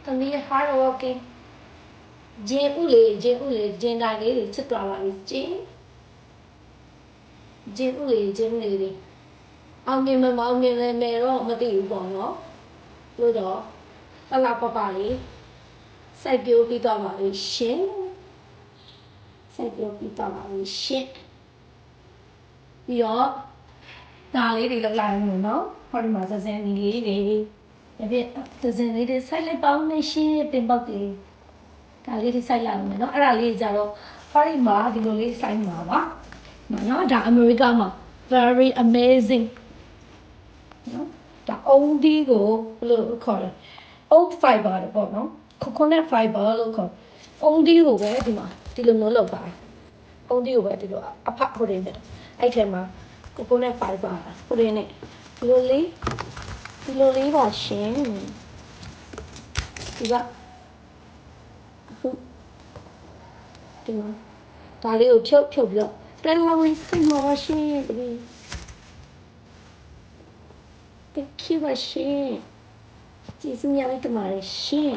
သမီး hard working ဂျင်းဥလေးဂျင်းတိုင်းလေးတွေချစ်သွားပါပြီဂျင်းဥလေးတွေအောင်မြင်မအောင်မြင်လည်းမယ်တော့မသိဘူးပေါ့နော်လို့တော့အလားပပလေးစိုက်ပျိုးပြီးတော့ပါပြီရှင်ပြီးတော့ဒါလေးတွေလောက်လာရင်နော်ဟောဒီမှာသစင်လေးတွေဒါပြသစင်လေးတွေစိုက်လိုက်ပေါင်းနေရှင်ပင်ပေါက်တွေဒါလေးတွေစိုက်လိုက်မယ်နော်အဲ့ဒါလေးကြတော့ဟောဒီမှာဒီလိုလေးစိုက်မှာပါနော်ဒါအမေရိကမှာ very amazing နော်ဒါအုံးဒီကိုဘယ်လိုခေါ်လဲ oat fiber ပေါ့နော် coconut fiber လို့ခေါ်အုံးဒီကိုပဲဒီမှာဒီလိုမျိုးလောက်ပါတယ်အုံးဒီကိုပဲဒီလိုအဖဟိုတယ်အဲ့ထဲမှာ coconut fiber ဟိုတယ်နဲ့ဒီလိုလေးပါရှင်ဒီမှာဒါလေးကိုဖြုတ်ပြီးတော့ပြန်လာဝင်စိတ်မှာပါရှင်Thank you ပါရှင်ကျေးဇူးများတင်ပါတယ်ရှင်